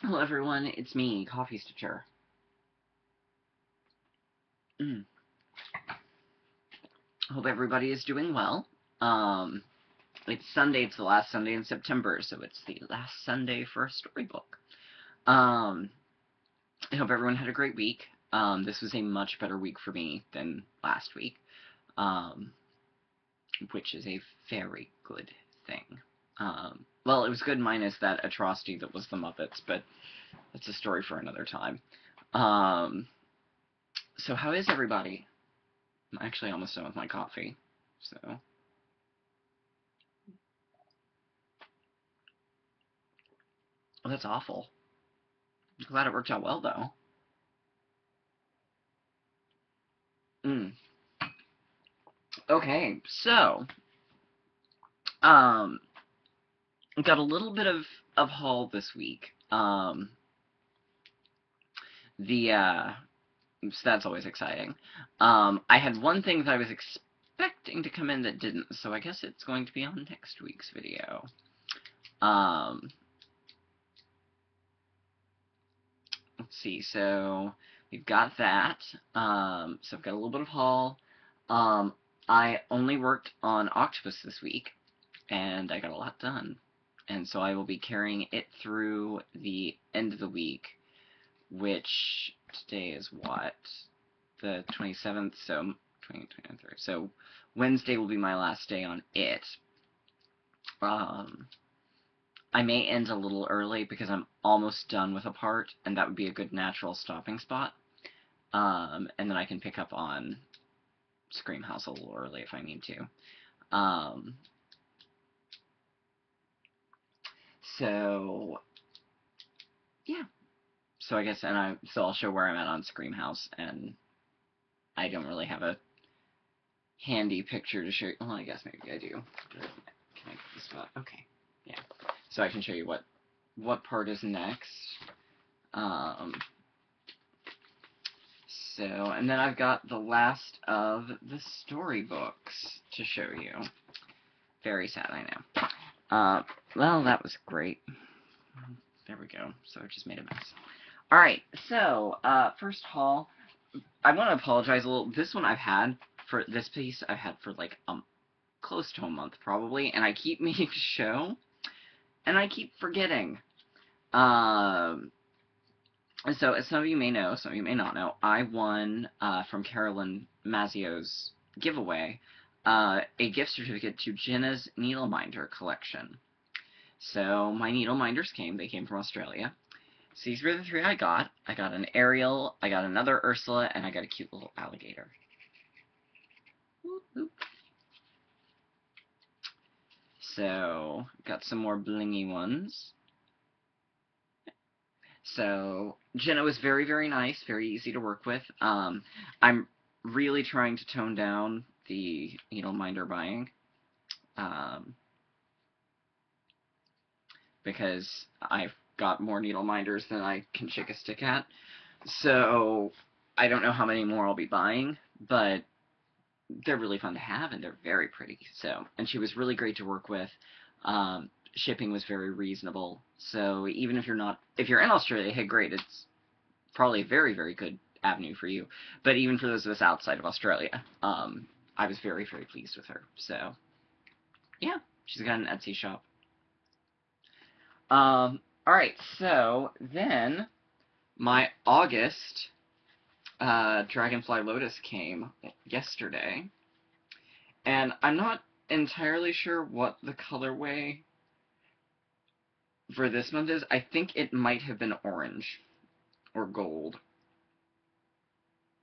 Hello everyone, it's me, Coffee Stitcher. Hope everybody is doing well. Um, it's Sunday, it's the last Sunday in September, so it's the last Sunday for a storybook. Um, I hope everyone had a great week. This was a much better week for me than last week, um, which is a very good thing. Well, it was good minus that atrocity that was the Muppets, but that's a story for another time. Um, so how is everybody? I'm actually almost done with my coffee, so. Oh, that's awful. I'm glad it worked out well, though. Mm. Okay, so, um, got a little bit of haul this week. The, so that's always exciting. I had one thing that I was expecting to come in that didn't, so I guess it's going to be on next week's video. Um, let's see, so we've got that. So I've got a little bit of haul. Um, I only worked on Octopus this week, and I got a lot done. And so I will be carrying it through the end of the week, which today is what? The 27th, so 23rd. So Wednesday will be my last day on it. Um, I may end a little early because I'm almost done with a part, and that would be a good natural stopping spot. And then I can pick up on Scream House a little early if I need to. Um, so yeah, so I guess, so I'll show where I'm at on Scream House, and I don't really have a handy picture to show you. Well, I guess maybe I do. Can I get the spot? Okay, yeah. So I can show you what part is next. Um, so, and then I've got the last of the storybooks to show you. Very sad, I know. Well, that was great. There we go. So it just made a mess. Alright, so, first haul. I want to apologize a little. This one I've had, for this piece, I've had for like, close to a month probably, and I keep meaning to show, and I keep forgetting. Um, so, as some of you may know, some of you may not know, I won, from Carolyn Mazzio's giveaway, a gift certificate to Jenna's Needleminder collection. So, my Needleminders came, they came from Australia. So these were the three I got. I got an Ariel, I got another Ursula, and I got a cute little alligator. So, got some more blingy ones. So, Jenna was very, very nice, very easy to work with. I'm really trying to tone down the needleminder buying, because I've got more needleminders than I can shake a stick at. So, I don't know how many more I'll be buying, but they're really fun to have, and they're very pretty. So, and she was really great to work with. Shipping was very reasonable. So even if you're in Australia, hey, great, it's probably a very, very good avenue for you. But even for those of us outside of Australia, I was very, very pleased with her. So yeah, she's got an Etsy shop. All right, so then my August Dragonfly Lotus came yesterday, and I'm not entirely sure what the colorway for this month is. I think it might have been orange or gold.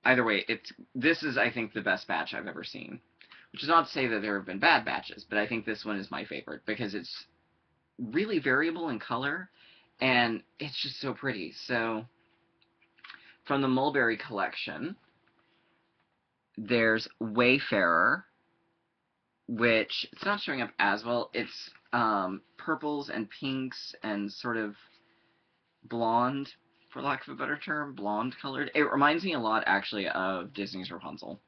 Either way, this is, I think, the best batch I've ever seen. Which is not to say that there have been bad batches, but I think this one is my favorite because it's really variable in color, and it's just so pretty. So, from the Mulberry collection, there's Wayfarer, which it's not showing up as well. It's purples and pinks and sort of blonde, for lack of a better term, blonde colored. It reminds me a lot, actually, of Disney's Rapunzel.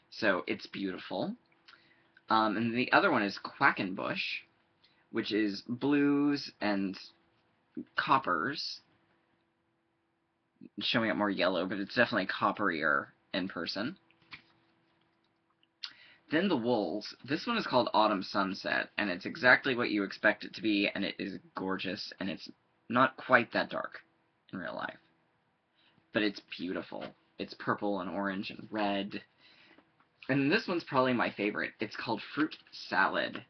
So it's beautiful. And the other one is Quackenbush, which is blues and coppers. showing up more yellow, but it's definitely copperier in person. Then the wools. This one is called Autumn Sunset, and it's exactly what you expect it to be, and it is gorgeous, and it's not quite that dark in real life. But it's beautiful. It's purple and orange and red. And this one's probably my favorite. It's called Fruit Salad.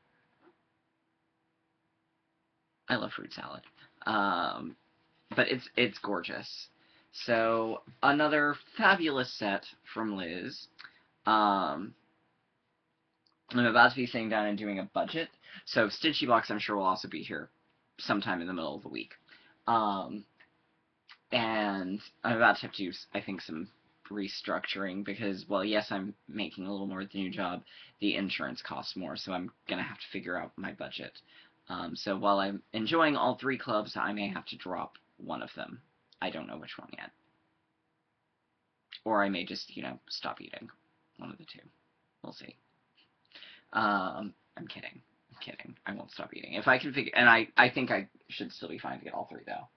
I love fruit salad. But it's gorgeous. So, another fabulous set from Liz. I'm about to be sitting down and doing a budget. So, Stitchy Box, I'm sure, will also be here sometime in the middle of the week. And I'm about to have to do, I think, some restructuring because, well, yes, I'm making a little more at the new job. The insurance costs more, so I'm going to have to figure out my budget. So while I'm enjoying all 3 clubs, I may have to drop one of them. I don't know which one yet. Or I may just, stop eating. One of the two. We'll see. I'm kidding. I'm kidding. I won't stop eating. If I can figure... And I think I should still be fine to get all 3, though.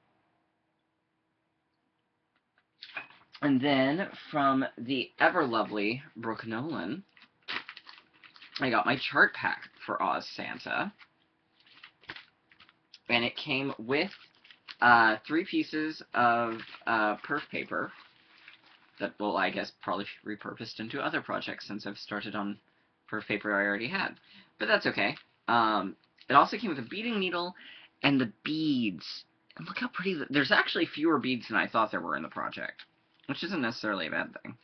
And then, from the ever-lovely Brooke Nolan, I got my chart pack for Oz Santa. And it came with 3 pieces of perf paper that will, I guess, probably be repurposed into other projects since I've started on perf paper I already had. But that's okay. It also came with a beading needle and the beads. And look how pretty... There's actually fewer beads than I thought there were in the project, which isn't necessarily a bad thing.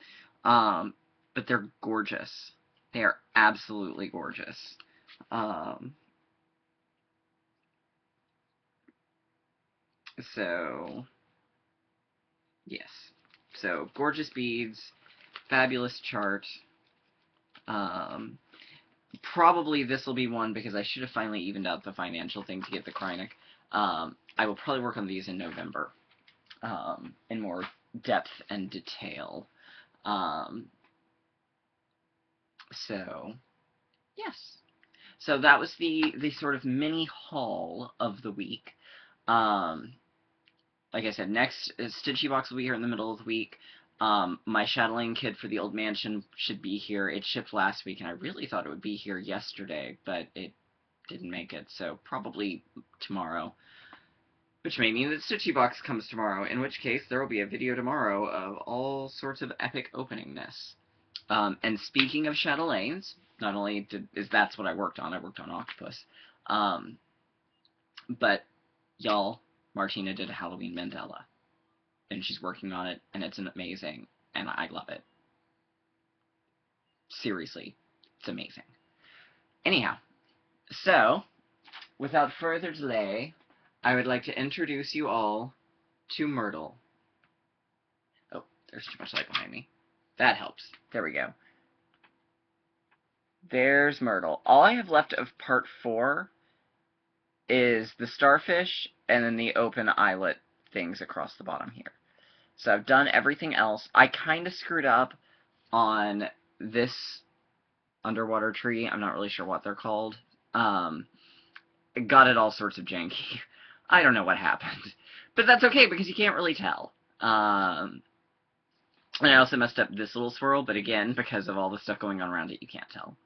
But they're gorgeous. They are absolutely gorgeous. So, yes. So, gorgeous beads, fabulous chart. Probably this will be one because I should have finally evened out the financial thing to get the Kreinik. I will probably work on these in November, in more depth and detail. So, yes. So that was the sort of mini haul of the week. Like I said, next Stitchy Box will be here in the middle of the week. My Chatelaine kit for the Old Mansion should be here. It shipped last week, and I really thought it would be here yesterday, but it didn't make it, so probably tomorrow. Which may mean that Stitchy Box comes tomorrow, in which case there will be a video tomorrow of all sorts of epic openingness. And speaking of Chatelaines, not only is that's what I worked on Octopus, but y'all, Martina did a Halloween Mandela, and she's working on it, and it's amazing, and I love it. Seriously, it's amazing. Anyhow, so, without further delay, I would like to introduce you all to Myrtle. Oh, there's too much light behind me. That helps. There we go. There's Myrtle. All I have left of part 4 is the starfish and then the open eyelet things across the bottom here. So I've done everything else. I kind of screwed up on this underwater tree. I'm not really sure what they're called. Got it all sorts of janky. I don't know what happened. But that's okay, because you can't really tell. And I also messed up this little swirl, but again, because of all the stuff going on around it, you can't tell.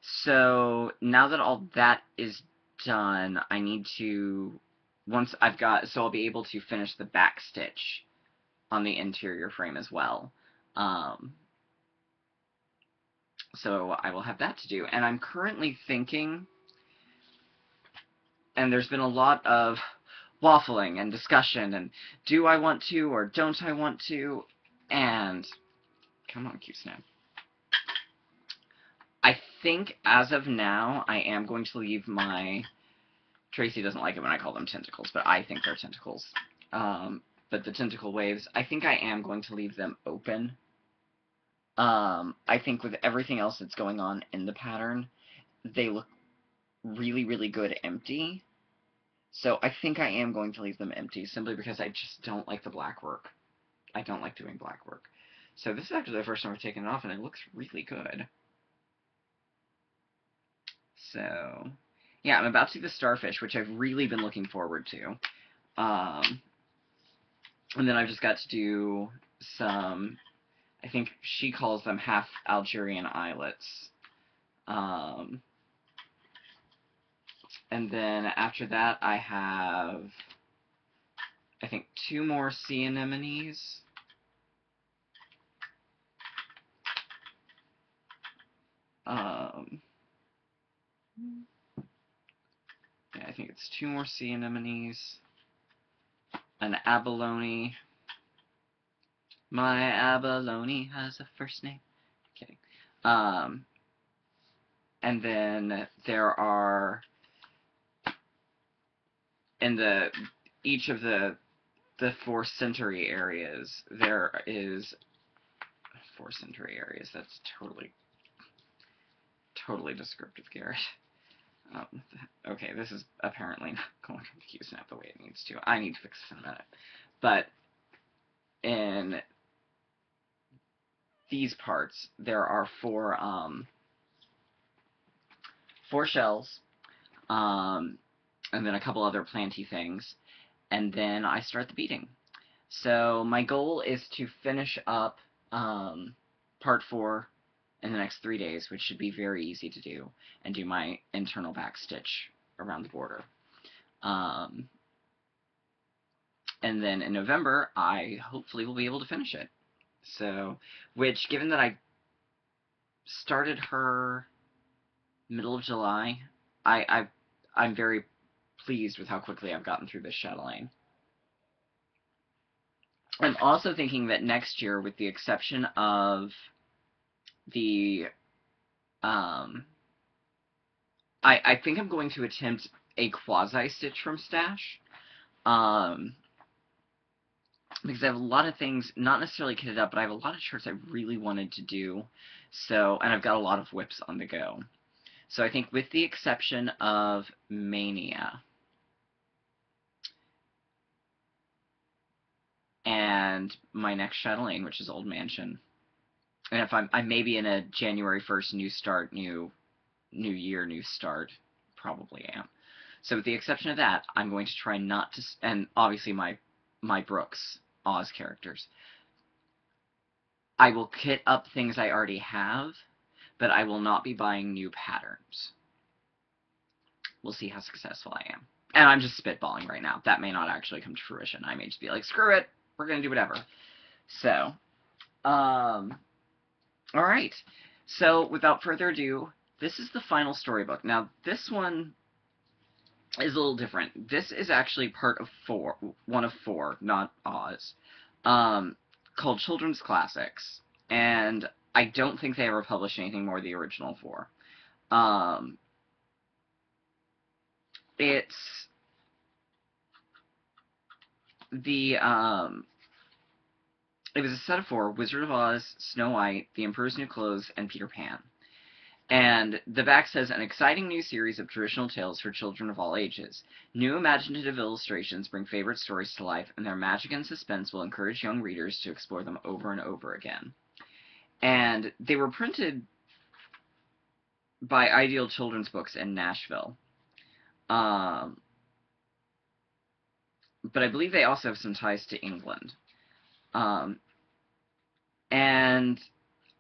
So, now that all that is done, I need to... so I'll be able to finish the back stitch on the interior frame as well. So I will have that to do. And I'm currently thinking, and there's been a lot of waffling and discussion, and do I want to or don't I want to, and come on, cute snap. I think as of now, I am going to leave my... Tracy doesn't like it when I call them tentacles, but I think they're tentacles. But the tentacle waves, I think I am going to leave them open. I think with everything else that's going on in the pattern, they look really, really good empty. So I think I am going to leave them empty, simply because I just don't like the black work. I don't like doing black work. So this is actually the first time I've taken it off, and it looks really good. So, yeah, I'm about to do the starfish, which I've really been looking forward to. And then I've just got to do some, I think she calls them half Algerian islets. And then after that, I have, I think, 2 more sea anemones. Yeah, I think it's 2 more sea anemones, an abalone. My abalone has a first name. Kidding. And then there are, in each of the 4 century areas, there is 4 century areas. That's totally descriptive, Garrett. Okay, this is apparently not going from the QSnap the way it needs to. I need to fix this in a minute. But in these parts, there are 4 shells, and then a couple other planty things, and then I start the beating. So my goal is to finish up part 4 in the next 3 days, which should be very easy to do, and do my internal back stitch around the border. And then in November, I hopefully will be able to finish it. So, which, given that I started her middle of July, I'm very pleased with how quickly I've gotten through this chatelaine. I'm also thinking that next year, with the exception of the, I think I'm going to attempt a quasi-stitch from Stash, because I have a lot of things, not necessarily kitted up, but I have a lot of shirts I really wanted to do, so, and I've got a lot of whips on the go. So I think with the exception of Mania, and my next chatelaine, which is Old Mansion, and if I may be in a January 1st new start, new year, new start, probably am. So with the exception of that, I'm going to try not to, and obviously my Brooks Oz characters, I will kit up things I already have, but I will not be buying new patterns. We'll see how successful I am. And I'm just spitballing right now. That may not actually come to fruition. I may just be like, screw it, we're going to do whatever. So, alright. So, without further ado, this is the final storybook. Now, this one is a little different. This is actually part of 4, one of 4, not Oz, called Children's Classics. And I don't think they ever published anything more than the original 4. It's the, it was a set of 4, Wizard of Oz, Snow White, The Emperor's New Clothes, and Peter Pan. And the back says, an exciting new series of traditional tales for children of all ages. New imaginative illustrations bring favorite stories to life, and their magic and suspense will encourage young readers to explore them over and over again. And they were printed by Ideal Children's Books in Nashville. But I believe they also have some ties to England. And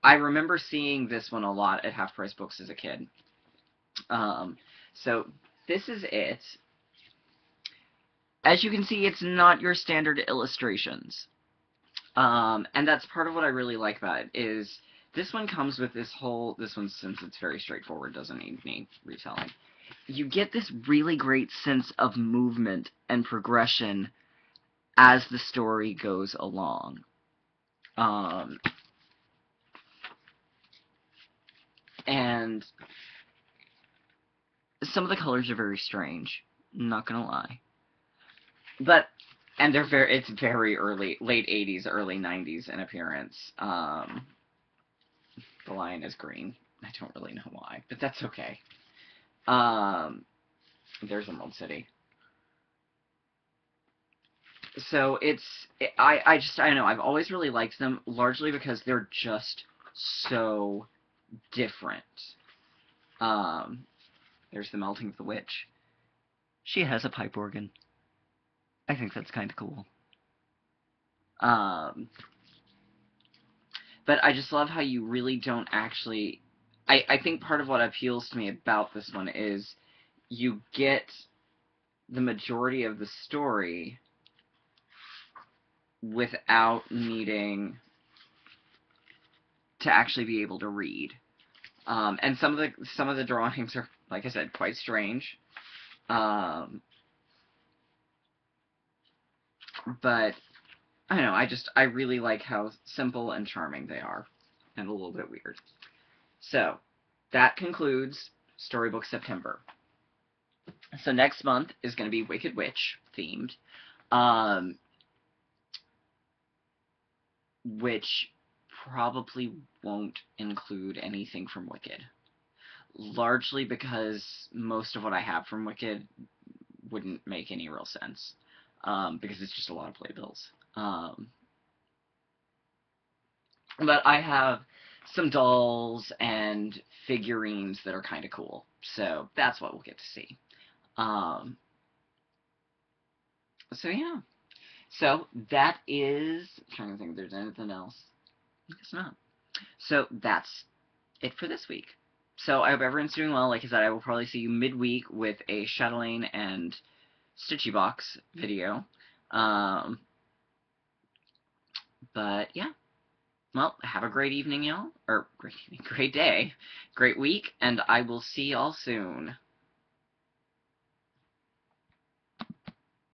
I remember seeing this one a lot at Half Price Books as a kid. So this is it. As you can see, it's not your standard illustrations. And that's part of what I really like about it, is this one comes with this one, since it's very straightforward, doesn't need me retelling. You get this really great sense of movement and progression as the story goes along. And some of the colors are very strange, not gonna lie. But, and it's very early, late 80s, early 90s in appearance. The lion is green. I don't really know why, but that's okay. There's Emerald City. So I don't know, I've always really liked them, largely because they're just so different. There's the Melting of the Witch. She has a pipe organ. I think that's kind of cool. But I just love how you really don't actually... I think part of what appeals to me about this one is you get the majority of the story without needing to actually be able to read. And some of the drawings are, like I said, quite strange. But I don't know, I really like how simple and charming they are, and a little bit weird. So, that concludes Storybook September. So next month is going to be Wicked Witch themed, which probably won't include anything from Wicked. Largely because most of what I have from Wicked wouldn't make any real sense, because it's just a lot of playbills. But I have some dolls and figurines that are kind of cool, so that's what we'll get to see. So yeah. So that is... I'm trying to think if there's anything else. I guess not. So that's it for this week. So I hope everyone's doing well. Like I said, I will probably see you midweek with a Chatelaine and Stitchy Box video. But yeah. Well, have a great evening, y'all. Or great evening, great day, great week, and I will see y'all soon.